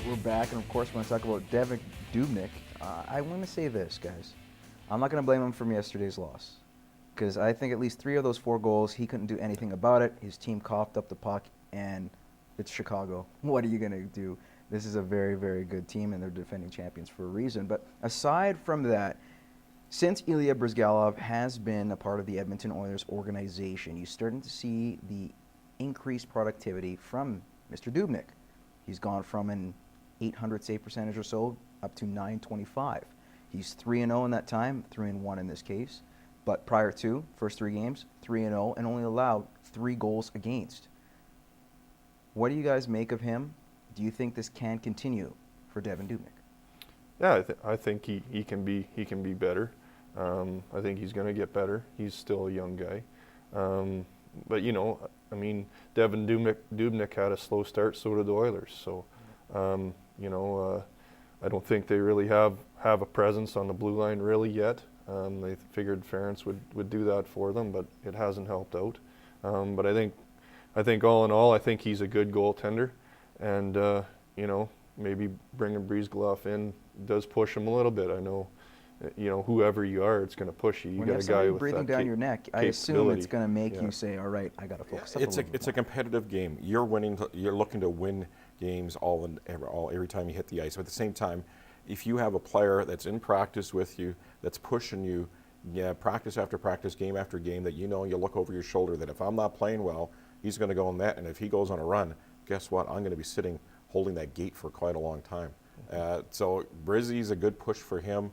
We're back, and of course, when I talk about Devin Dubnyk, I want to say this, guys. I'm not going to blame him from yesterday's loss, because I think at least 3 of those 4 goals, he couldn't do anything about it. His team coughed up the puck, and it's Chicago. What are you going to do? This is a very, very good team, and they're defending champions for a reason. But aside from that, since Ilya Bryzgalov has been a part of the Edmonton Oilers organization, you're starting to see the increased productivity from Mr. Dubnyk. He's gone from an 800 save percentage or so up to 925. He's 3-0 in that time, 3-1 in this case. But prior to, first 3 games, 3-0, and only allowed 3 goals against. What do you guys make of him? Do you think this can continue for Devin Dubnyk? Yeah, I think he can be better. I think he's going to get better. He's still a young guy. But, you know, I mean, Devin Dubnyk had a slow start, so did the Oilers. So, you know, I don't think they really have a presence on the blue line really yet. They figured Ference would do that for them, but it hasn't helped out. But I think all in all, I think he's a good goaltender. And, you know, maybe bringing Bryzgalov in does push him a little bit. I know, you know, whoever you are, it's going to push you. You got a guy with breathing down your neck. I assume it's going to make you say, "All right, I got to focus." It's a competitive game. You're winning. You're looking to win games every time you hit the ice. But at the same time, if you have a player that's in practice with you, that's pushing you, practice after practice, game after game, that you know you look over your shoulder that if I'm not playing well, he's going to go in that, and if he goes on a run, guess what? I'm going to be sitting holding that gate for quite a long time. So Brizzy's a good push for him.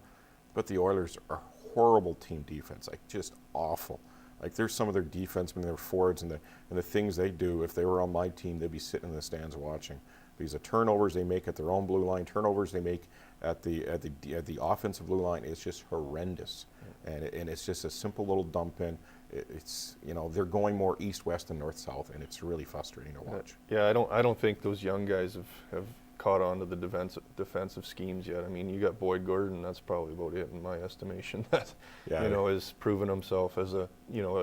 But the Oilers are horrible team defense, like just awful. Like there's some of their defensemen, their forwards, and the things they do. If they were on my team, they'd be sitting in the stands watching. Because the turnovers they make at their own blue line, turnovers they make at the offensive blue line, it's just horrendous. And it's just a simple little dump in. It's, you know, they're going more east-west and north-south, and it's really frustrating to watch. Yeah, I don't think those young guys have caught on to the defensive schemes yet. I mean, you got Boyd Gordon, that's probably about it in my estimation, that you know, has proven himself as a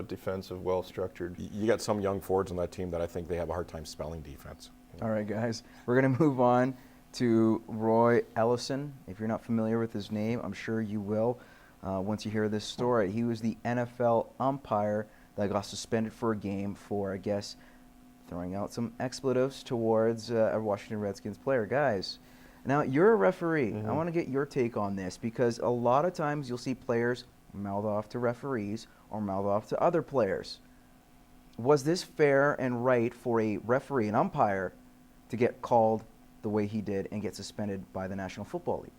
defensive, well-structured. You got some young forwards on that team that I think they have a hard time spelling defense. All right, guys, we're going to move on to Roy Ellison. If you're not familiar with his name, I'm sure you will once you hear this story. He was the NFL umpire that got suspended for a game for, I guess, throwing out some expletives towards a Washington Redskins player. Guys, now you're a referee. Mm-hmm. I want to get your take on this, because a lot of times you'll see players mouth off to referees or mouth off to other players. Was this fair and right for a referee, an umpire, to get called the way he did and get suspended by the National Football League?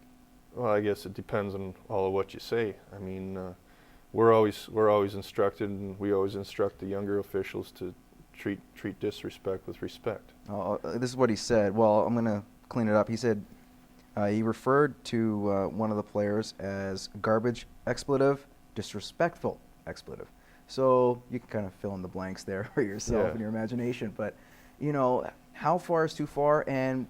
Well, I guess it depends on all of what you say. I mean, we're always instructed, and we always instruct the younger officials to treat disrespect with respect. This is what he said. Well, I'm going to clean it up. He said he referred to one of the players as garbage expletive, disrespectful expletive. So you can kind of fill in the blanks there for yourself in your imagination. But, you know, how far is too far? And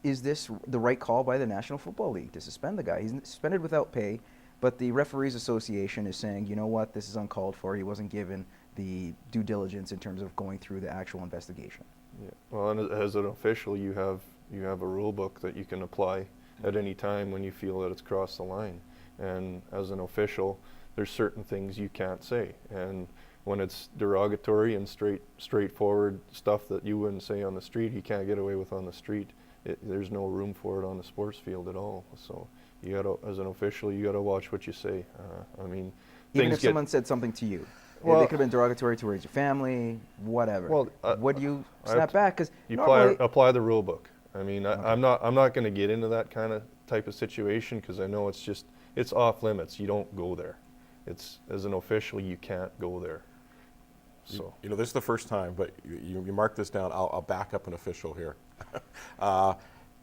is this the right call by the National Football League to suspend the guy? He's suspended without pay, but the Referees Association is saying, you know what, this is uncalled for. He wasn't given the due diligence in terms of going through the actual investigation. Yeah. Well, and as an official, you have a rule book that you can apply at any time when you feel that it's crossed the line. And as an official, there's certain things you can't say. And when it's derogatory and straightforward stuff that you wouldn't say on the street, you can't get away with on the street. There's no room for it on the sports field at all. So you gotta, as an official, you gotta watch what you say. I mean, even if someone said something to you, well, they could have been derogatory towards your family, whatever. Well, would you snap back? Because you apply the rule book. I mean, okay. I'm not going to get into that kind of type of situation, because I know it's off limits. You don't go there. It's, as an official, you can't go there. So you know, this is the first time, but you mark this down. I'll back up an official here.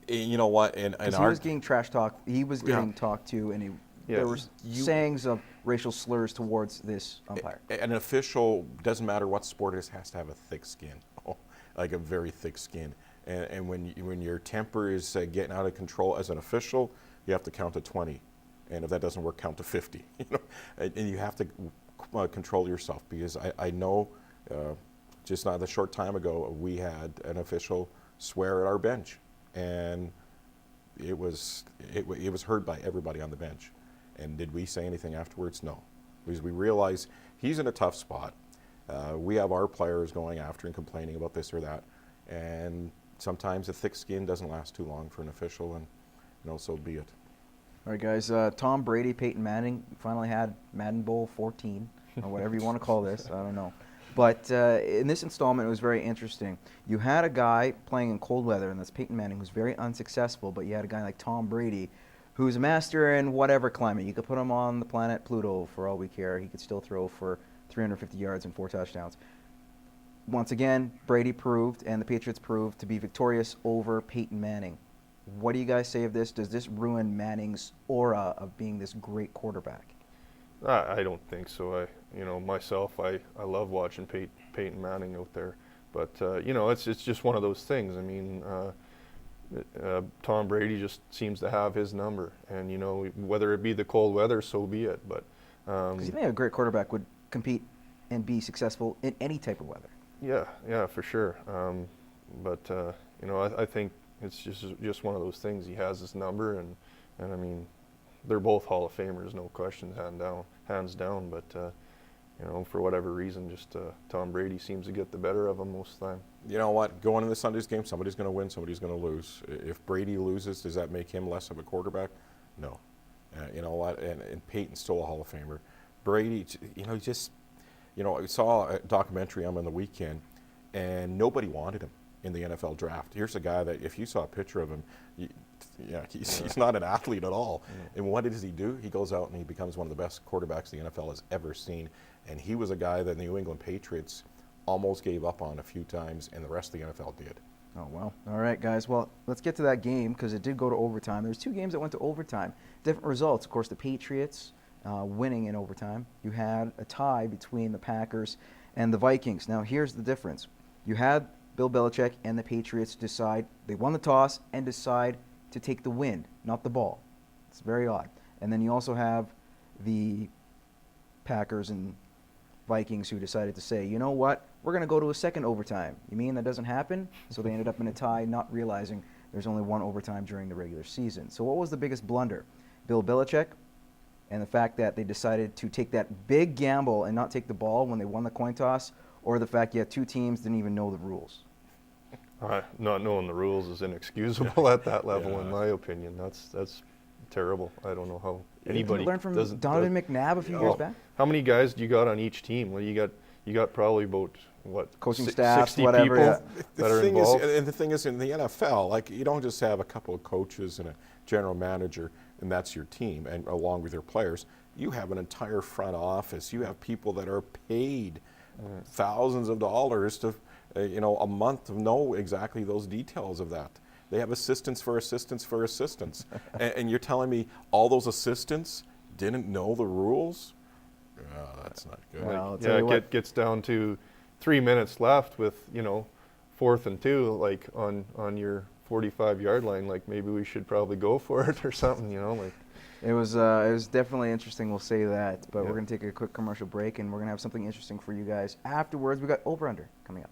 You know what? And he was getting trash talked. He was getting talked to, and there were sayings of racial slurs towards this umpire. An official, doesn't matter what sport it is, has to have a thick skin, like a very thick skin. And when your temper is getting out of control as an official, you have to count to 20. And if that doesn't work, count to 50. You know, and you have to control yourself, because I know just not a short time ago we had an official swear at our bench, and it was heard by everybody on the bench. And did we say anything afterwards? No, because we realize he's in a tough spot. We have our players going after and complaining about this or that, and sometimes a thick skin doesn't last too long for an official, and so be it. All right, guys. Tom Brady, Peyton Manning finally had Madden Bowl 14, or whatever you want to call this. I don't know. But in this installment, it was very interesting. You had a guy playing in cold weather, and that's Peyton Manning, who's very unsuccessful, but you had a guy like Tom Brady, who's a master in whatever climate. You could put him on the planet Pluto for all we care. He could still throw for 350 yards and 4 touchdowns. Once again, Brady proved, and the Patriots proved, to be victorious over Peyton Manning. What do you guys say of this? Does this ruin Manning's aura of being this great quarterback? I don't think so. Myself, I love watching Peyton Manning out there, but it's just one of those things. I mean, Tom Brady just seems to have his number, and whether it be the cold weather, so be it. But because you think a great quarterback would compete and be successful in any type of weather. Yeah, for sure. I think it's just one of those things. He has his number, and I mean, they're both Hall of Famers, no question, hands down. But for whatever reason, just Tom Brady seems to get the better of him most of the time. You know what? Going into Sunday's game, somebody's going to win, somebody's going to lose. If Brady loses, does that make him less of a quarterback? No. You know what? And Peyton's still a Hall of Famer. Brady, I saw a documentary on him on the weekend, and nobody wanted him in the NFL draft. Here's a guy that if you saw a picture of him, he's not an athlete at all. And what does he do? He goes out and he becomes one of the best quarterbacks the NFL has ever seen. And he was a guy that the New England Patriots almost gave up on a few times, and the rest of the NFL did. Oh, well. All right, guys. Well, let's get to that game, because it did go to overtime. There's 2 games that went to overtime. Different results. Of course, the Patriots winning in overtime. You had a tie between the Packers and the Vikings. Now, here's the difference. You had Bill Belichick and the Patriots decide, they won the toss and decide to take the win, not the ball. It's very odd. And then you also have the Packers and Vikings who decided to say, you know what, we're going to go to a second overtime. You mean that doesn't happen? So they ended up in a tie, not realizing there's only one overtime during the regular season. So what was the biggest blunder? Bill Belichick and the fact that they decided to take that big gamble and not take the ball when they won the coin toss, or the fact you had 2 teams didn't even know the rules? Not knowing the rules is inexcusable at that level, in my opinion. That's terrible. I don't know how anybody learned from Donovan McNabb a few years back. How many guys do you got on each team? Well, you got probably about coaching staff, 60 whatever. people that are involved. And the thing is, in the NFL, you don't just have a couple of coaches and a general manager, and that's your team, and along with your players, you have an entire front office. You have people that are paid thousands of dollars to, a month to know exactly those details of that. They have assistants for assistants for assistants. and you're telling me all those assistants didn't know the rules? That's not good. Well, it gets down to 3 minutes left with, 4th and 2, on your 45-yard line, maybe we should probably go for it or something, It was definitely interesting, we'll say that. But we're going to take a quick commercial break, and we're going to have something interesting for you guys afterwards. We got over-under coming up.